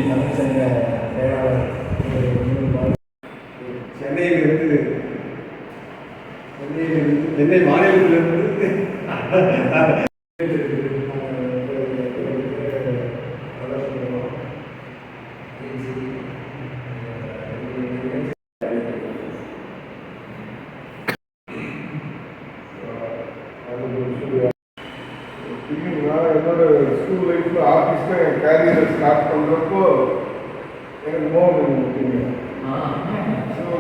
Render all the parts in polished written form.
தமிழ்ச்சங்க செயலாளர் சென்னையிலிருந்து சென்னை மாநிலத்திலிருந்து என்னோட ஸ்கூல் லைஃப்ல ஆர்டிஸ்டா என் கேரியரை ஸ்டார்ட் பண்றப்போ எனக்கு மோகன் முக்கியம்.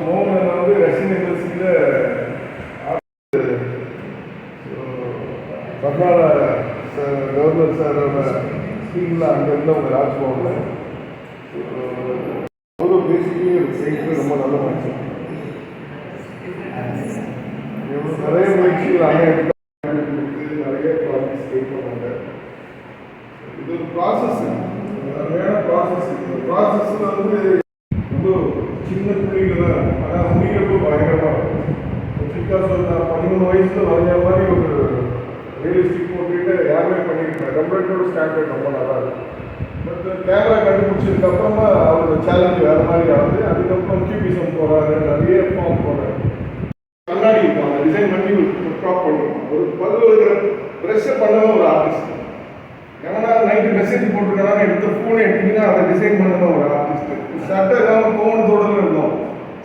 மோகன் வந்து ரஷ்யன் யூனிவர்சிட்டியில பர்னால கவர்னர் சாரோட ஸ்கீம்ல அங்க இருந்தவங்க ராஜ்பவன்ல ஒரு பேசிக்கலி ஒரு சைக்கிள் ரொம்ப நல்ல மனுஷன். நிறைய முயற்சிகள் நிறைய ப்ராஜெக்ட்ஸ் ஸ்டேட் பண்ணாங்க. இது ஒரு ப்ராசஸ், நிறையான ப்ராசஸ். இந்த ப்ராசஸ்ல வந்து ரொம்ப சின்ன புள்ளிகள் தான் இருக்கும், ஆனால் முடிகிறப்போ பயங்கரமாக இருக்கும். பிகாஸ் நான் 13 வயசுல வரைஞ்ச மாதிரி ஒரு ரியலிஸ்டிக் போர்ட்ரேட்டை யாருமே பண்ணியிருக்கேன். கம்ப்யூட்டரோட ஸ்டாண்டர்ட் ரொம்ப நல்லா இருக்கும். பட் கேமரா கண்டுபிடிச்சதுக்கு அப்புறமா அவரோட சேலஞ்ச் வேறு மாதிரி ஆகுது. அதுக்கப்புறம் கியூபிசம் போகிறாரு, நிறைய ஃபார்ம் போகிறாரு. கண்ணாடி இருப்பாங்க, டிசைன் பண்ணி ப்ராப் பண்ணுவோம். ஒரு பல்வேறு ப்ரெஷ்ஷை பண்ணவும் ஒரு ஆர்டிஸ்ட். ஏன்னா நைட்டு மெசேஜ் போட்டிருக்காங்க, எடுத்த ஃபோனை எடுத்தீங்கன்னா அதை டிசைன் பண்ணணும் ஒரு ஆர்டிஸ்ட். சட்டை இல்லாமல் கோவணத்தோடு இருந்தோம்.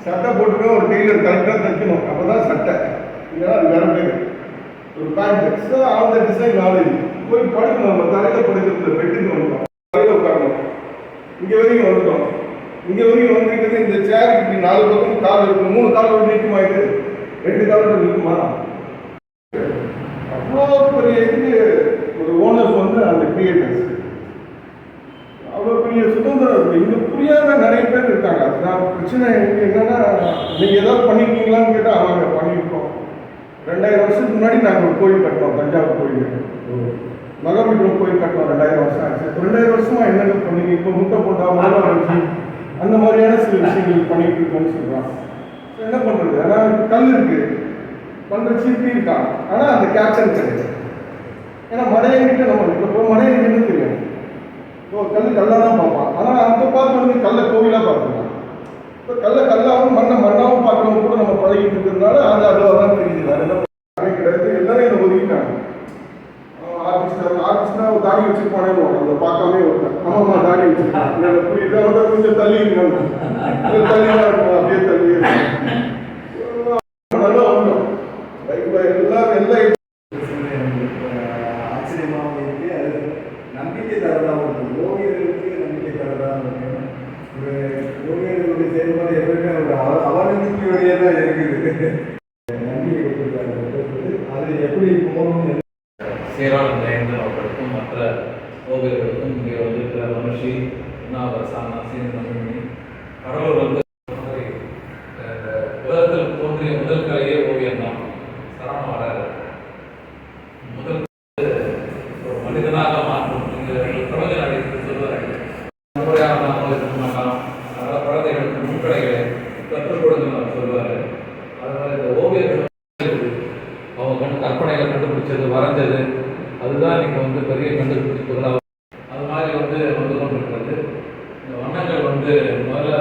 சட்டை போட்டுக்க ஒரு டெய்லர் கரெக்டாக தைக்கணும், அப்போ தான் சட்டை, இல்லைன்னா அது வேற பேர். ஒரு பேண்ட் அந்த டிசைன் நாலேஜ் போய் படுக்கணும். நம்ம தரையில் படுக்கிறது பெட்டுக்கு வந்துட்டோம், தரையில் உட்காரணும். இங்கே வரைக்கும் வந்துட்டோம். இங்கே வரைக்கும் வந்துட்டு இந்த சேருக்கு இப்படி 4 பக்கம் கால் இருக்கும். 3 கால் நீக்குமா, இது 2 காலோட நிற்குமா? அவ்வளோ பெரிய இதுக்கு ஒரு ஓனர்ஸ் வந்து அந்த கிரியேட்டர்ஸ் அவ்வளோ பெரிய சுதந்திரம் இருக்குது. இங்கே புரியாத நிறைய பேர் இருக்காங்க. அதுதான் பிரச்சனை. என்னன்னா, நீங்கள் ஏதாவது பண்ணியிருக்கீங்களான்னு கேட்டால் அவங்க பண்ணியிருக்கோம். 2000 வருஷத்துக்கு முன்னாடி நாங்கள் ஒரு கோயில் கட்டினோம், தஞ்சாவூர் கோயில், மகாபலிபுரம் கோயில் கட்டினோம். 2000 வருஷம் ஆச்சு. 2000 வருஷமா என்னென்ன பண்ணீங்க? இப்போ முட்டை போட்டாமல் வச்சு அந்த மாதிரியான சில விஷயங்கள் பண்ணிட்டு இருக்கோம்னு சொல்கிறாங்க. என்ன பண்ணுறது? ஆனால் கல் இருக்குது, பண்ணுற சிற்பி இருக்கான், ஆனால் அந்த கேப்சர் கிடையாது. ஏன்னா மடையங்கிட்ட நம்ம இப்போ மடையங்கிட்டு தெரியும். இப்போ கல்லாக தான் பார்ப்பான். ஆனால் அந்த பார்த்து வந்து கல்லை கோவிலாக பார்த்துக்கலாம். இப்போ கல்லாகவும் மண்ணாகவும் பார்க்குறவங்க கூட நம்ம பழகிட்டு இருக்கிறதுனால அது அதுவாக தான் தெரியுது. வேறு என்ன கிடையாது. எல்லாரும் என்னை ஒதுக்கிட்டாங்க. ஆர்டிஸ்ட்னா ஒரு தாடி வச்சுருப்பானே, அதை பார்க்காமே ஒருத்தன் ஆமாம்மா தாடி வச்சுருக்கான் புரியுது, அவட கொஞ்சம் தள்ளி இருக்கணும், தள்ளிதான் இருக்கும், அப்படியே தள்ளி நல்லா வரும். எல்லாம் ஆச்சரியமாகவும் இருக்கு. அது நம்பிக்கை தரதாகவும் இருக்கு. ஓவியர்களுக்கு நம்பிக்கை தரதாகவும் இருக்கு. ஒரு ஓவியர்களுடைய செயல்பாடு எப்பவுமே ஒரு அவநம்பிக்கையோடையே தான் இருக்குது. நம்பிக்கை கொடுத்துருக்காங்க. அது எப்படி போகணும்னு சீராளன் ஜெயந்தன் அவர்களுக்கும் மற்ற ஓவியர்களுக்கும் இங்கே வந்திருக்கிற மனுஷி உண்ணாவரசானா சீனி கடலூர் வந்து உலகத்தில் தோன்றிய முதல் கலையே ஓவியம் தான். சரணமாக முதல் ஒரு மனிதனாக மாற்றும் பிரபஞ்ச நாடு சொல்வார்கள். முறையாக இருக்க மாட்டான், நல்ல குழந்தைகளுக்கு முன்கடைகளை கற்றுக் கொடுக்கணும் சொல்வார். அதனால் இந்த ஓவியர்கள் அவங்க கற்பனைகளை கண்டுபிடிச்சது, வரைஞ்சது, அதுதான் நீங்கள் வந்து பெரிய கண்டுபிடிப்புகளாக அது மாதிரி வந்து கொண்டிருக்கிறது. இந்த வண்ணங்கள் வந்து முதல்ல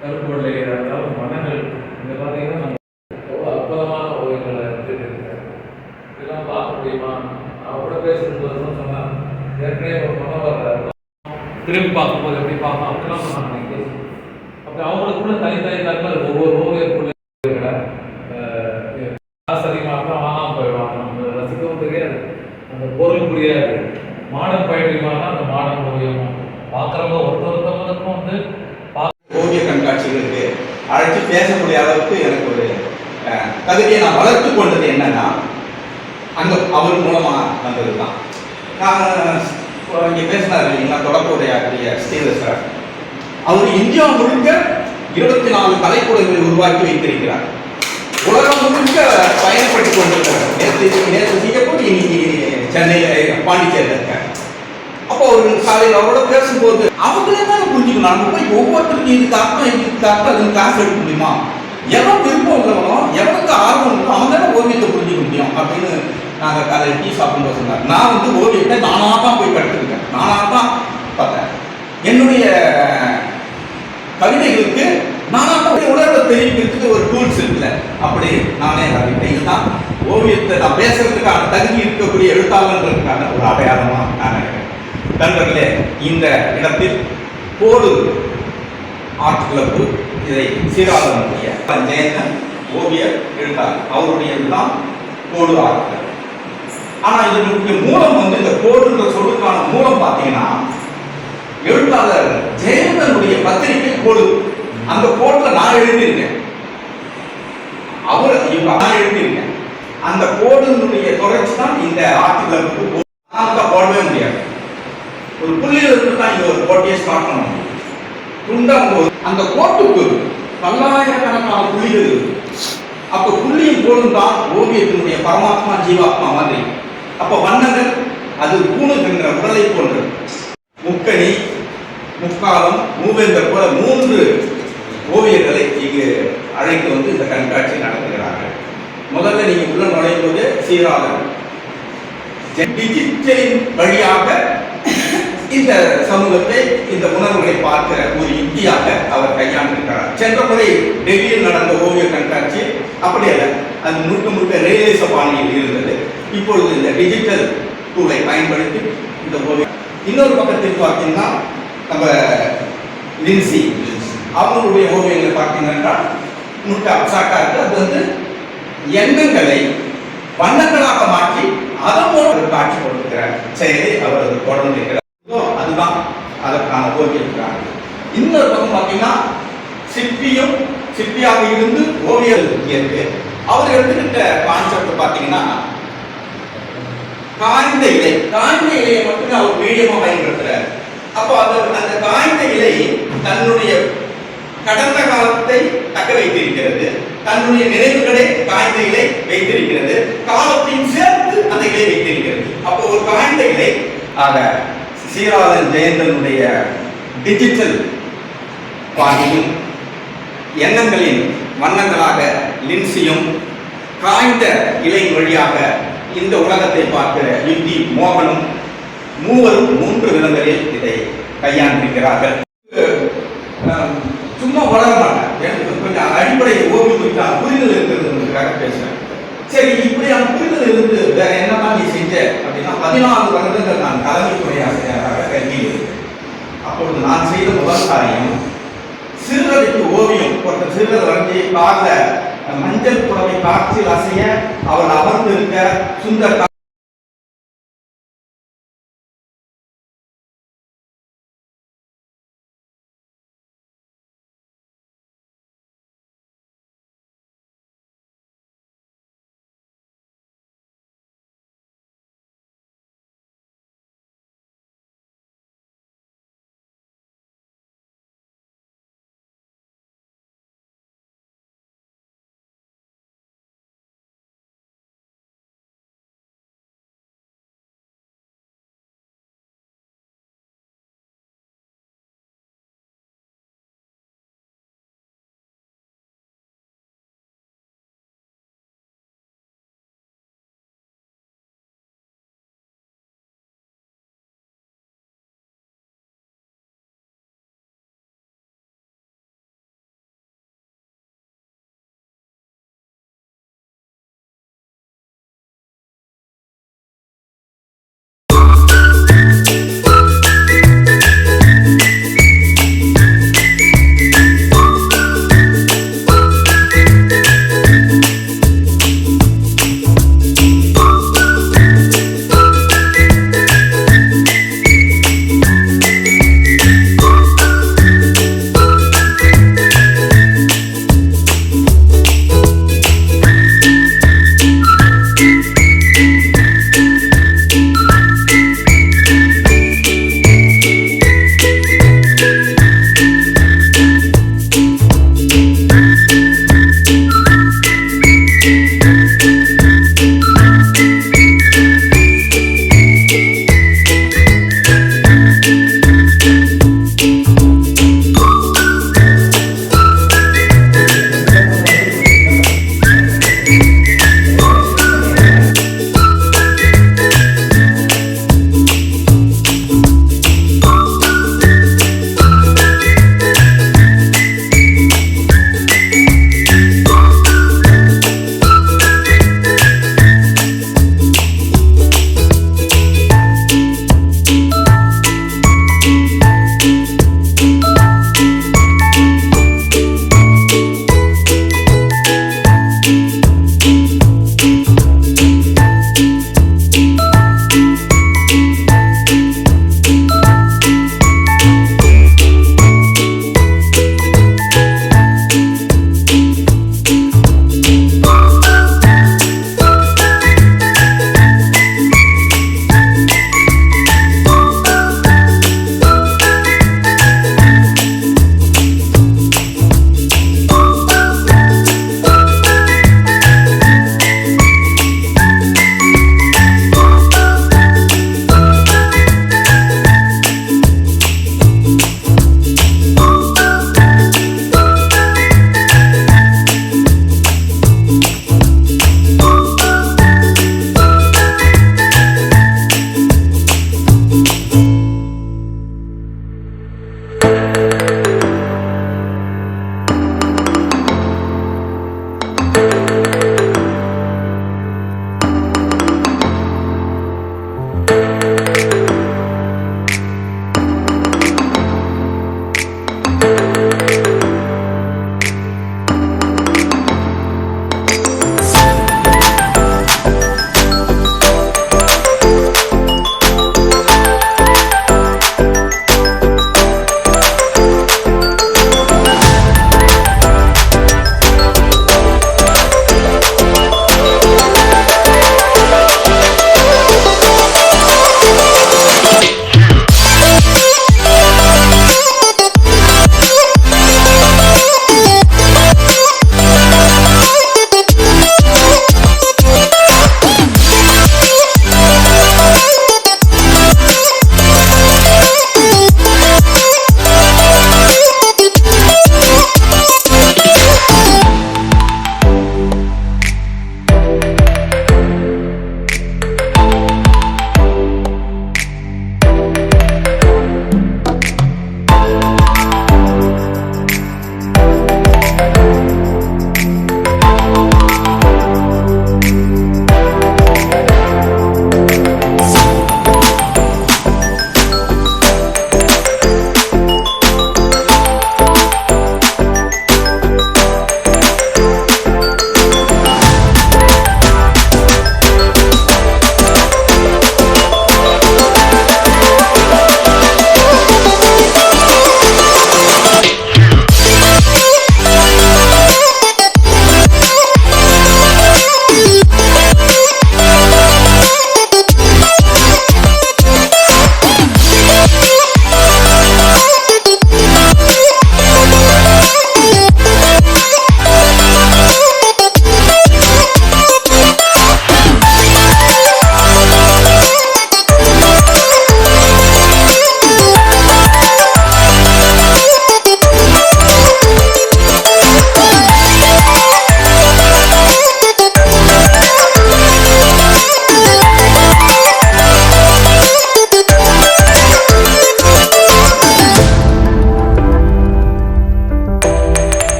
கருப்பு வெள்ளை, அதாவது வண்ணங்கள் இங்கே பார்த்தீங்கன்னா நம்ம எவ்வளோ அற்புதமான ஓவியங்களை எடுத்துருக்கேன். இதெல்லாம் பார்க்க முடியுமா? அவரோட பேசும்போது தான் சொன்னான், ஏற்கனவே ஒரு மனவர் திரும்பி பார்க்கும்போது எப்படி பார்ப்போம் அப்படிலாம் சொன்னாங்க. நீங்கள் அப்படி அவங்களுக்குள்ள தனித்தனி ஒவ்வொரு ஓவியருக்குள்ள அதிகமாக வாங்காமல் போயிடுவாங்க. நம்ம ரசிக்கவும் தெரியாது, அந்த பொருள் புரியாது. மாடர்ன் பயிற்சியமாக அந்த மாடர்ன் ஓவியம் பார்க்குறவங்க ஒருத்தருக்கும் வந்து ஓவிய கண்காட்சிகளுக்கு அழைச்சி பேசக்கூடிய அளவுக்கு எனக்கு ஒரு தகுதியை நான் வளர்த்து கொண்டது என்னன்னா, அந்த அவர் மூலமாக வந்தது தான். நான் இங்கே பேசினார் இல்லைங்களா, தொடக்க உரையாற்றிய ஸ்ரீதர், அவர் இந்தியா முழுக்க 24 கலைக்கூடங்களை உருவாக்கி வைத்திருக்கிறார். உலகம் முழுக்க பயணப்பட்டு கொண்டிருக்காங்க. நேற்று சிங்கப்பூர், இன்னைக்கு சென்னையில் பாண்டிச்சேரியில் இருக்காங்க. அப்போ ஒரு காலையில் அவரோட பேசும்போது அவங்களே தான் புரிஞ்சுக்கணும். நம்ம போய் ஒவ்வொருத்தருக்கும் இதுக்கு அர்த்தம் அதுக்கு காசு எடுக்க முடியுமா? எவன் விருப்பம் உள்ளவனோ, எவனுக்கு ஆர்வம் இருக்கோ அவன் தானே ஓவியத்தை புரிஞ்சுக்க முடியும் அப்படின்னு நாங்கள் காலையில் டீ சாப்பிடும்போது சொன்னார், நான் வந்து ஓவியத்தை நானாக தான் போய் கற்றுக்கிட்டேன், நானாக தான் பார்த்தேன். என்னுடைய கவிதைகளுக்கு நானாக தான் உணர்வை தெரிவிக்கிறதுக்கு ஒரு டூல்ஸ் இருக்குல்ல, அப்படி நானே அறிவிட்டேன். இதுதான் ஓவியத்தை நான் பேசுறதுக்கான தகுதி இருக்கக்கூடிய எழுத்தாளர்களுக்கான ஒரு அடையாளமாக நான் நினைக்கிறேன். நண்பர்களே, இந்த இடத்தில் கோடு ஆர்ட் கிளப் இதை சீராளனுடைய ஜெயந்தன் ஓவியர் எழுத்தாளர், அவருடைய இதுதான் கோடு ஆர்ட் கிளப். ஆனால் இதனுடைய மூலம் வந்து இந்த கோடுன்ற சொல்லுக்கான மூலம் பார்த்தீங்கன்னா எழுத்தாளர் ஜெயந்தனுடைய பத்திரிகை கோடு. அந்த கோட்டில் நான் எழுதியிருக்கேன், நான் எழுதியிருக்கேன். அந்த கோடுனுடைய தொடர்ச்சி தான் இந்த ஆர்ட் கிளப்புக்கு போடவே முடியாது. ஒரு புள்ளியில் இருந்து தான் இங்க ஒரு கோட்டையை ஸ்டார்ட் பண்ண முடியும். துண்டாம் போது அந்த கோட்டுக்கு பல்லாயிரக்கணக்கான புள்ளிகள் இருக்கு. அப்போ புள்ளியும் கோடும் தான் ஓவியத்தினுடைய பரமாத்மா ஜீவாத்மா மாதிரி. அப்போ வண்ணங்கள் அது கூணுகின்ற உடலை போன்றது. முக்கணி, முக்காலம், மூவேந்தர் போல 3 ஓவியர்களை இங்கு அழைத்து வந்து இந்த கண்காட்சி நடத்துகிறார்கள். முதல்ல நீங்க உள்ள நுழையும் போது சீராளன் டிஜிட்டலின் வழியாக இந்த சமூகத்தை, இந்த உணர்வுகளை பார்க்கிற ஒரு யுக்தியாக அவர் கையாண்டிருக்கிறார். சென்ற முறை டெல்லியில் நடந்த ஓவிய கண்காட்சி அப்படி அல்ல, அது முழுக்க ரியலிச பாணியில் இருந்தது. இப்பொழுது இந்த டிஜிட்டல் டூலை பயன்படுத்தி இந்த ஓவியம். இன்னொரு பக்கத்தில் பார்த்தீங்கன்னா நம்ம லின்சி அவங்களுடைய ஓவியங்களை பார்த்தீங்கன்னா முட்டை அப்சாக்டா இருக்கு. அது வந்து எண்ணங்களை வண்ணங்களாக மாற்றி அதன் மூலம் காட்சி கொடுக்கிற செயலை அவர் தொடர்ந்து இருக்கிறார். அதுதான் அதற்கான ஓவியம். இன்னொரு பக்கம் பார்த்தீங்கன்னா சிற்பியாக இருந்து ஓவியர் இருக்கு. அவர் எடுத்துக்கிட்ட கான்செப்ட் பார்த்தீங்கன்னா காய்ந்த இலையை மட்டுமே அவர் மீடியமா பயன்படுத்துறாரு. அப்போ அந்த காய்ந்த இலை தன்னுடைய கடந்த காலத்தை தக்க வைத்திருக்கிறது, தன்னுடைய நினைவுகளை காய்ந்த இலை வைத்திருக்கிறது, காலத்தையும் சேர்த்து அந்த இலை வைத்திருக்கிறது. அப்போ ஒரு காய்ந்த இலை ஆக சீராளன் ஜெயந்தனுடைய டிஜிட்டல் பாணியும் எண்ணங்களின் வண்ணங்களாக லின்சியும் காய்ந்த இலை வழியாக இந்த உலகத்தை பார்க்கிற யுக்தி மோகனும் மூவரும் 3 விதங்களில் இதை கையாண்டிருக்கிறார்கள். சும்மா வளர மாட்டேன், கொஞ்சம் அடிப்படை ஓவியம் புரிதல் இருக்கிறதுக்காக பேசுறேன். சரி, இப்படியான புரிதல் இருந்து வேற என்னதான் நீ செஞ்ச அப்படின்னா 14 வருடங்கள் நான் தலைமைத்துறை ஆசிரியராக கல்வியில் இருக்கேன். அப்பொழுது நான் செய்த முதல் காரியம் சிறுவருக்கு ஓவியம். ஒருத்தர் சிறுவர் வந்து காலில் மஞ்சள் புடவை காற்றில் அசைய அவள் அமர்ந்து இருக்க சுந்தர்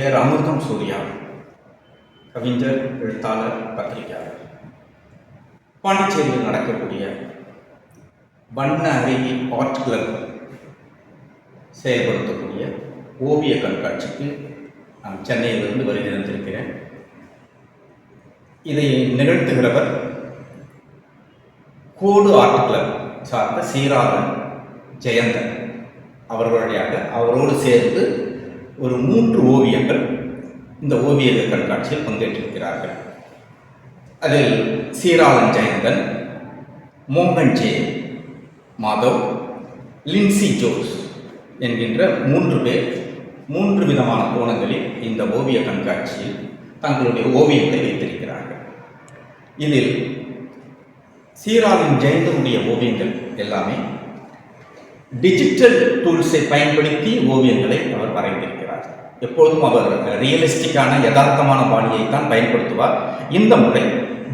பெயர் அமிர்தம் சூர்யா, கவிஞர், எழுத்தாளர், பத்திரிகையாளர். பாண்டிச்சேரியில் நடக்கக்கூடிய வண்ண அருவி ஆர்ட் கிளப் செயல்படுத்தக்கூடிய ஓவிய கண்காட்சிக்கு நான் சென்னையிலிருந்து வருகை தந்திருக்கிறேன். இதை நிகழ்த்துகிறவர் கோடு ஆர்ட் கிளப் சார்ந்த சீராளன் ஜெயந்தன் அவர் வழியாக அவரோடு சேர்ந்து ஒரு 3 ஓவியங்கள் இந்த ஓவிய கண்காட்சியில் பங்கேற்றிருக்கிறார்கள். அதில் சீராளன் ஜெயந்தன், மோகன் ஜே மாதவ், லின்சி ஜோஸ் என்கின்ற 3 பேர் 3 விதமான கோணங்களில் இந்த ஓவிய கண்காட்சியில் தங்களுடைய ஓவியத்தை வைத்திருக்கிறார்கள். இதில் சீராளன் ஜெயந்தனுடைய ஓவியங்கள் எல்லாமே டிஜிட்டல் டூல்ஸை பயன்படுத்தி ஓவியங்களை அவர் வரைந்திருக்கிறார். எப்பொழுதும் அவர் ரியலிஸ்டிக்கான யதார்த்தமான பாணியை தான் பயன்படுத்துவார். இந்த முறை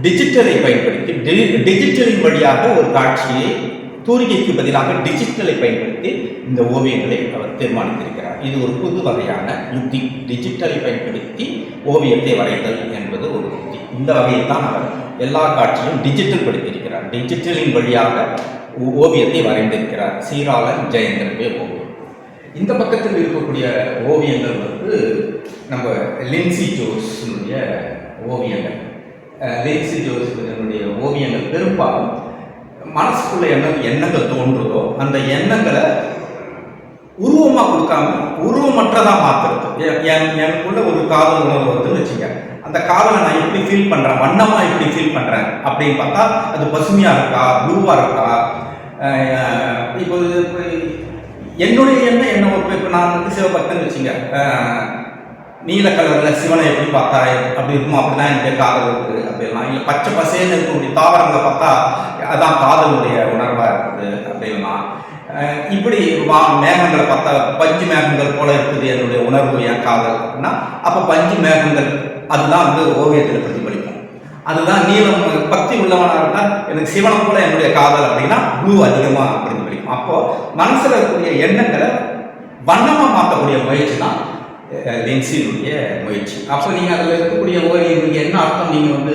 டிஜிட்டலை பயன்படுத்தி டிஜிட்டலின் வழியாக ஒரு காட்சியை தூரிகைக்கு பதிலாக டிஜிட்டலை பயன்படுத்தி இந்த ஓவியங்களை அவர் தீர்மானித்திருக்கிறார். இது ஒரு புது வகையான யுக்தி. டிஜிட்டலை பயன்படுத்தி ஓவியத்தை வரைதல் என்பது ஒரு யுக்தி. இந்த வகையில் தான் அவர் எல்லா காட்சியும் டிஜிட்டல் படுத்தியிருக்கிறார். டிஜிட்டலின் வழியாக ஓவியத்தை வரைந்திருக்கிறார் சீராளன் ஜெயந்தனுடைய ஓவியம். இந்த பக்கத்தில் இருக்கக்கூடிய ஓவியங்கள் வந்து நம்ம லின்சி ஜோஸினுடைய ஓவியங்கள். லின்சி ஜோஸினுடைய ஓவியங்கள் பெரும்பாலும் மனசுக்குள்ள எண்ணங்கள் தோன்றுதோ அந்த எண்ணங்களை உருவமாக கொடுக்காம உருவமற்றதாக மாற்றுறது. எனக்குள்ள ஒரு காதல் உணர்வு வந்து வச்சுக்க, அந்த காதலை நான் எப்படி ஃபீல் பண்ணுறேன், வண்ணமாக எப்படி ஃபீல் பண்ணுறேன் அப்படின்னு பார்த்தா அது பசுமையாக இருக்கா, ப்ளூவாக இருக்கா. இப்போ என்னுடைய எண்ணம் என்ன, இப்போ நான் வந்து சிவபக்தன் வச்சுங்க, நீல கலரில் சிவனை எப்படி பார்த்தா அப்படி இருக்குமோ அப்படிதான் என்னுடைய காதல் இருக்குது அப்படிலாம். இல்லை பச்சை பசேன்னு இருக்கக்கூடிய தாவரங்களை பார்த்தா அதான் காதலுடைய உணர்வாக இருக்குது அப்படின்னா. இப்படி மேகங்களை பார்த்தா பஞ்சு மேகங்கள் போல இருக்குது என்னுடைய உணர்வு, என் காதல் அப்படின்னா அப்போ பஞ்சு மேகங்கள் அதுதான் வந்து ஓவியத்தில் பிரதிபலிக்கும். அதுதான் நீளம் பக்தி உள்ளவனாக இருந்தால் எனக்கு சிவனை போல என்னுடைய காதல் அப்படின்னா ப்ளூ அதிகமாக பிரதிபலிக்கும். அப்போ மனசில் இருக்கக்கூடிய எண்ணங்களை வண்ணமாக மாற்றக்கூடிய முயற்சி தான் லென்ஸினுடைய முயற்சி. அப்போ நீங்கள் அதில் இருக்கக்கூடிய ஓவியங்களுக்கு என்ன அர்த்தம் நீங்கள் வந்து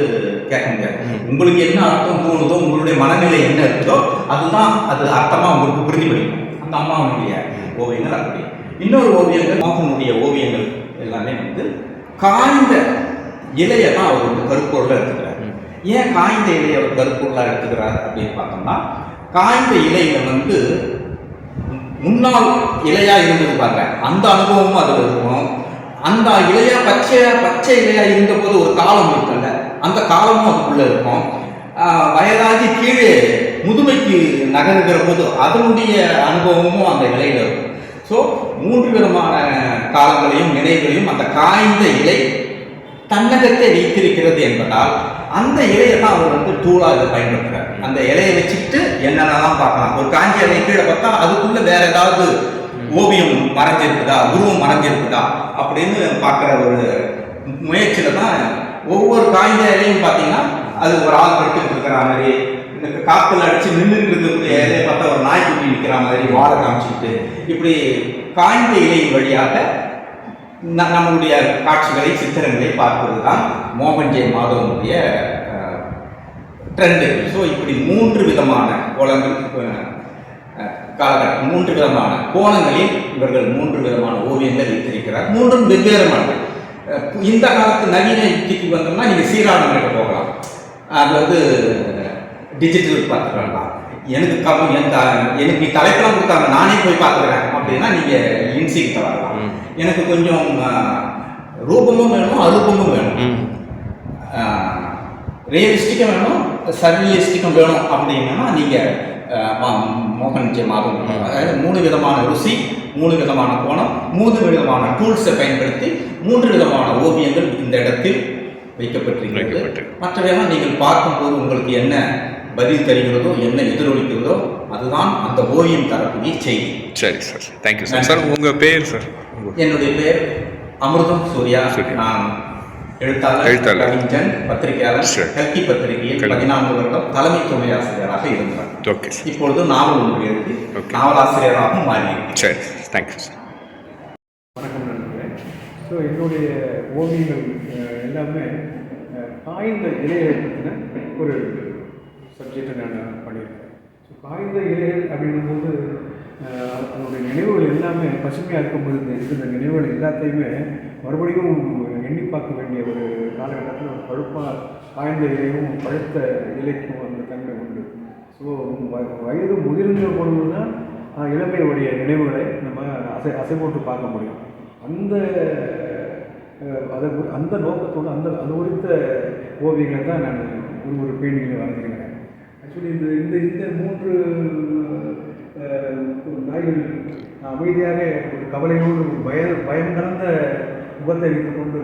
கேட்க முடியாது. உங்களுக்கு என்ன அர்த்தம் தோணுதோ, உங்களுடைய மனநிலை என்ன இருக்குதோ அதுதான் அது அர்த்தமாக உங்களுக்கு பிரதிபலிக்கும். அந்த அம்மாவுடைய ஓவியங்கள் அப்படி. இன்னொரு ஓவியங்கள் மோகனுடைய ஓவியங்கள் எல்லாமே வந்து காய்ந்த இலையை தான் அவர் வந்து கருப்பொருளாக எடுத்துக்கிறார். ஏன் காய்ந்த இலையை அவர் கருப்பொருளாக எடுத்துக்கிறார் அப்படின்னு பார்த்தோம்னா, காய்ந்த இலையில வந்து முன்னாள் இலையா இருந்திருப்பாங்க, அந்த அனுபவமும் அதில் இருக்கும். அந்த இலையா பச்சை இலையா இருந்த போது ஒரு காலம் இருக்குல்ல, அந்த காலமும் அதுக்குள்ள இருக்கும். வயதாகி கீழே முதுமைக்கு நகருகிற போது அதனுடைய அனுபவமும் அந்த இலையில இருக்கும். ஸோ 3 விதமான காலங்களையும் நினைவுகளையும் அந்த காய்ந்த இலை தன்னகத்தை வைத்திருக்கிறது என்பதால் அந்த இலையை தான் அவர் வந்து டூலாக இதை பயன்படுத்துகிறார். அந்த இலையை வச்சுட்டு என்னென்னலாம் பார்க்கலாம். ஒரு காஞ்சி இலையை கீழே பார்த்தா அதுக்குள்ள வேற ஏதாவது ஓவியம் மறைஞ்சிருக்குதா, உருவம் மறைஞ்சிருக்குதா அப்படின்னு பார்க்குற ஒரு முயற்சியில தான் ஒவ்வொரு காய்ந்த இலையும் பார்த்தீங்கன்னா அது ஒரு ஆள் படுத்துக்கிட்டு இருக்கிற மாதிரி, இந்த காத்துல அடிச்சு நின்றுட்டு இருக்கக்கூடிய இலையை பார்த்தா ஒரு நாய்க்குட்டி நிற்கிற மாதிரி வாழை காமிச்சிக்கிட்டு இப்படி காய்ந்த இலையின் வழியாக நம்மளுடைய காட்சிகளை சித்திரங்களை பார்ப்பது தான் மோகன் ஜே மாதவனுடைய ட்ரெண்டு. ஸோ இப்படி 3 விதமான கோணங்கள் காலகட்டம், 3 விதமான கோணங்களில் இவர்கள் 3 விதமான ஓவியங்கள் வைத்திருக்கிறார். 3ம் வெவ்வேறுமானது. இந்த காலத்து நவீன யுக்திக்கு வந்தோம்னா நீங்கள் சீராளன்கிட்ட போகலாம், அது வந்து டிஜிட்டல் பார்த்துக்கலாம். எனக்கு எனக்கு நீ தலைப்பெல்லாம் கொடுத்தாங்க நானே போய் பார்த்துக்கிறேன் அப்படின்னா நீங்கள் லின்சிக்கிட்ட வரலாம். எனக்கு கொஞ்சம் ரூபமும் வேணும் அரூபமும் வேணும், ரியலிஸ்டிக்கும் வேணும் சர்ரியலிஸ்டிக்கும் வேணும் அப்படின்னா நீங்கள் மோகன் ஜே மாதவன். அதாவது 3 விதமான ருசி, 3 விதமான கோணம், 3 விதமான டூல்ஸை பயன்படுத்தி 3 விதமான ஓவியங்கள் இந்த இடத்தில் வைக்கப்பட்டிருக்கிறது. மற்றவையெல்லாம் நீங்கள் பார்க்கும்போது உங்களுக்கு என்ன பதில் தருகிறதோ, என்ன எதிரொலிக்கிறதோ அதுதான் அந்த ஓவியம் தரக்கூடிய செய்தி. சரி சார், தேங்க்யூ சார். சார் உங்கள் பேர் சார்? என்னுடைய பேர் அமிர்தம் சூர்யா. நான் எழுத்தாளர், கவிஞன், பத்திரிகையாளர். கல்கி பத்திரிகையில் 14 வருடம் தலைமை துணை ஆசிரியராக இருந்தார். Okay sir. இப்பொழுது நாவல் ஒன்று எழுதி நாவலாசிரியராகவும் மாறியிருக்கிறேன். சரி, தேங்க்யூ சார். வணக்கம் நண்பர்களே. ஸோ என்னுடைய ஓவியங்கள் எல்லாமே காய்ந்த இலைகளை பற்றின ஒரு சப்ஜெக்டை நான் பண்ணியிருக்கேன். ஸோ காய்ந்த இலைகள் அப்படிங்கும்போது அதனுடைய நினைவுகள் எல்லாமே பசுமையாக இருக்கும்போது இந்த நினைவுகள் எல்லாத்தையுமே மறுபடியும் எண்ணி பார்க்க வேண்டிய ஒரு காலகட்டத்தில் ஒரு பழுப்பாக காய்ந்த இலையும் பழுத்த இலைக்கும் அந்த தன்மை உண்டு. ஸோ வயது முதிர்ந்த பொழுது தான் இளமையுடைய நினைவுகளை நம்ம அசை போட்டு பார்க்க முடியும். அந்த நோக்கத்தோடு அது குறித்த ஓவியங்களை தான் நான் ஒரு பெயிண்டிங்கில் வரைஞ்சிருக்கிறேன். ஆக்சுவலி இந்த 3 நாய்கள் அமைதியாக ஒரு கவலையோடு ஒரு பயம் கலந்த முகத்தை வைத்துக்கொண்டு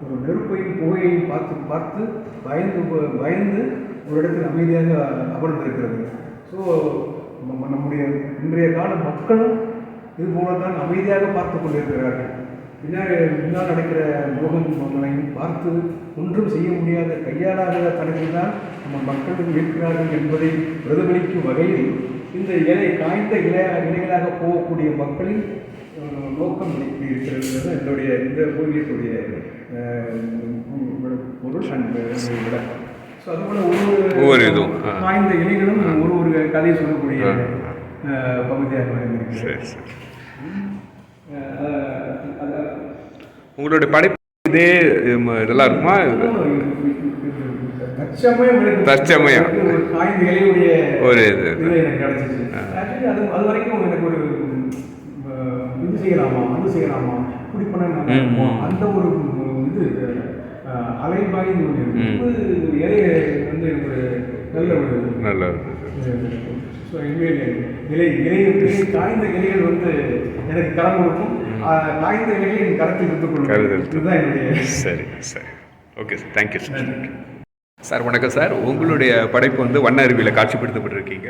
ஒரு நெருப்பையும் புகையையும் பார்த்து பயந்து ஒரு இடத்தில் அமைதியாக அமர்ந்திருக்கிறது. ஸோ நம்முடைய இன்றைய கால மக்களும் இது போல தான் அமைதியாக பார்த்து கொண்டிருக்கிறார்கள். பின்னால் நடக்கிற முகங்களையும் பார்த்து ஒன்றும் செய்ய முடியாத கையாளாத தனக்கு தான் நம்ம மக்களும் இருக்கிறார்கள் என்பதை பிரதிபலிக்கும் வகையில் இந்த காய்ந்த இலைகளாக போகக்கூடிய மக்களின் நோக்கம் இருக்கிறது என்னுடைய இந்த ஓவியத்துடைய பொருள் விளக்கம். ஸோ அதுபோல் ஒவ்வொரு காய்ந்த இலைகளும் ஒரு கதையை சொல்லக்கூடிய பகுதியாக இருக்கிறது. உங்களுடைய படைப்பு இதே இதெல்லாம் இருக்குமா? தற்சமயம் காய்ந்த இலையுடைய ஒரு இது எனக்கு கிடைச்சிச்சு. ஆக்சுவலி அது வரைக்கும் எனக்கு ஒரு இது செய்யலாமா அது செய்யலாமா இப்படி பண்ண அந்த ஒரு இது அலைபாய்ந்து ஒன்று இலைய வந்து ஒரு நல்ல ஸோ காய்ந்த இலைகள் வந்து எனக்கு கரம் கொடுக்கும், காய்ந்த இலைகளை என் கரத்தில் எடுத்துக்கொள்ளும். இதுதான் என்னுடைய. சரி சரி, okay sir, thank you sir. Sir வணக்கம் சார். உங்களுடைய படைப்பு வந்து வண்ண அருவியில் காட்சிப்படுத்தப்பட்டிருக்கீங்க.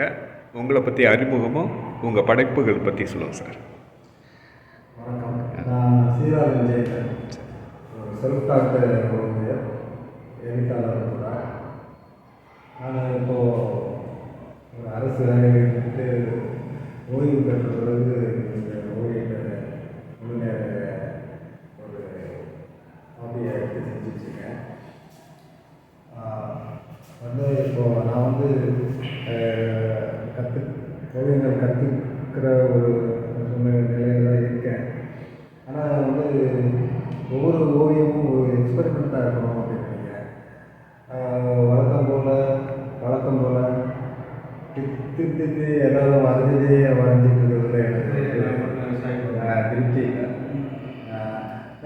உங்களை பற்றி அறிமுகமும் உங்கள் படைப்புகள் பற்றி சொல்லுங்கள் சார். வணக்கம், நான் சீராஜ் விஜய், செல்ஃப் டாக்டர் எழுத்தாளர் கூட. நான் இப்போது ஒரு அரசு வேலையை விட்டு ஓய்வு பெற்ற பிறகு இந்த ஓவியத்தை முழு நேர ஒரு ஹாபியை எடுத்து செஞ்சுட்ருக்கேன். வந்து இப்போது நான் வந்து ஓவியங்கள் கற்றுக்கிற ஒரு நிலையில் தான் இருக்கேன். ஆனால் வந்து ஒவ்வொரு ஓவியமும் ஒரு எக்ஸ்பெரிமெண்ட்டாக இருக்கணும் அப்படின்னு நினைக்கிறேன். வழக்கம் போல் திருத்தி எல்லாரும் வரைஞ்சிட்டு இருக்கிறதுல எனக்கு திருப்தி இல்லை.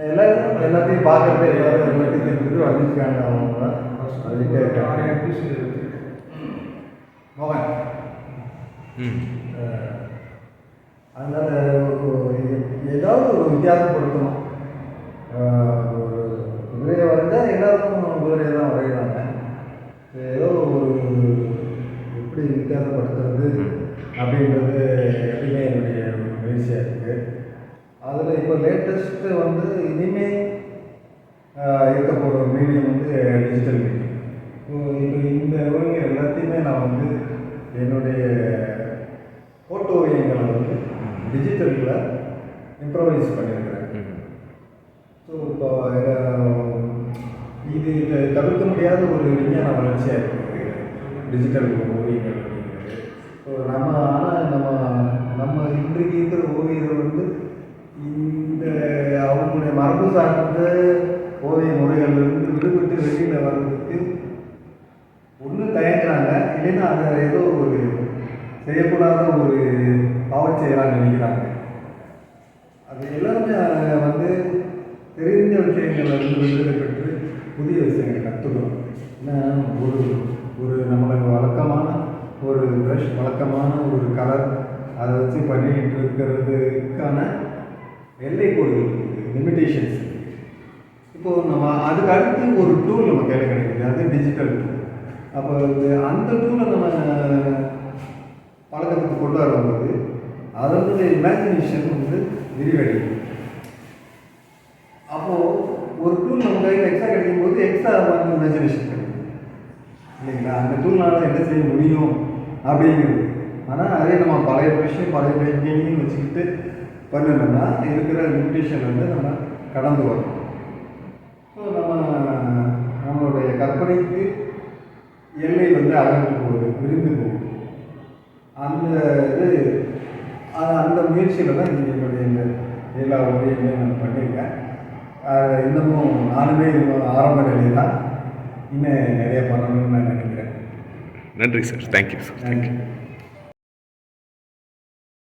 எல்லாத்தையும் பார்க்கறது எல்லாத்தையும் தெரிஞ்சு வரைஞ்சிருக்காங்க. அவங்க அதுக்கிட்டே இருக்காங்க. மோகன் அதனால் ஏதாவது ஒரு வித்தியாசப்படுத்தணும். ஒரு குதிரையை வரைஞ்சால் எல்லாருக்கும் குதிரையை தான் வரைகிறாங்க. ஏதோ ஒரு எப்படி வித்தியாசப்படுத்துறது அப்படின்றது எப்பயுமே என்னுடைய ஒரு முயற்சியாக இருக்குது. அதில் இப்போ லேட்டஸ்ட்டு வந்து இனிமேல் இருக்க போகிற மீடியம் வந்து டிஜிட்டல் மீடியம். இப்போ இந்த ஓவியங்கள் எல்லாத்தையுமே நான் வந்து என்னுடைய ஃபோட்டோ ஓவியங்களை வந்து டிஜிட்டலில் இம்ப்ரவைஸ் பண்ணியிருக்கிறேன். ஸோ இப்போ இது தவிர்க்க முடியாத ஒரு விஞ்ஞான வளர்ச்சியாக இருக்குது டிஜிட்டல் ஓவியங்கள் அப்படிங்கிறது. ஸோ நம்ம இன்றைக்கு இருக்கிற ஓவியர்கள் வந்து இந்த அவங்களுடைய மரபு சார்ந்த ஓவிய முறைகள்லேருந்து விடுபட்டு வெளியில் வர்றதுக்கு ஒன்று தயங்குறாங்க, இல்லைன்னா அதை ஏதோ ஒரு செய்யக்கூடாத ஒரு பாவம் செய்யலாம்னு நினைக்கிறாங்க. அது எல்லாருமே வந்து தெரிந்த விஷயங்கள் வந்து விடுதலை பெற்று புதிய விஷயங்களை கற்றுக்கணும். ஏன்னா ஒரு நம்மளுக்கு வழக்கமான ஒரு ப்ரஷ், வழக்கமான ஒரு கலர், அதை வச்சு பண்ணிகிட்டு இருக்கிறதுக்கான எல்லை கோடுகள் இருக்குது, லிமிட்டேஷன்ஸ். இப்போது நம்ம அதுக்கு அடுத்து ஒரு டூல் நம்ம கையில் கிடைக்குது, அது டிஜிட்டல் டூல். அப்போ அந்த டூலை நம்ம பழக்கத்துக்கு கொண்டு வரும்போது அதனுடைய இமேஜினேஷன் வந்து விரிவடையும். அப்போது ஒரு டூல் நம்ம கையில் எக்ஸ்ட்ரா கிடைக்கும் போது எக்ஸ்ட்ரா வந்து இமேஜினேஷன் கிடைக்கும் இல்லைங்களா? அந்த டூல்னால் என்ன செய்ய முடியும் அப்படிங்கிறது. ஆனால் அதே நம்ம பழைய விஷயம் பழைய பெயிண்டிங்கையும் வச்சுக்கிட்டு பண்ணணும்னா இருக்கிற லிமிட்டேஷன் வந்து நம்ம கடந்து வரும். ஸோ நம்மளுடைய கற்பனைக்கு எல்லை வந்து அகன்று போகுது, விரிந்து போகுது. அந்த முயற்சியில் தான் என்னுடைய இந்த எல்லா ஓவியங்களையும் நான் பண்ணியிருக்கேன். இன்னமும் நானுமே ஆரம்ப நிலையில் தான், இன்னும் நிறைய பண்ணணும்னு நான் நினைக்கிறேன். நன்றி சார். Thank you sir. நன்றி.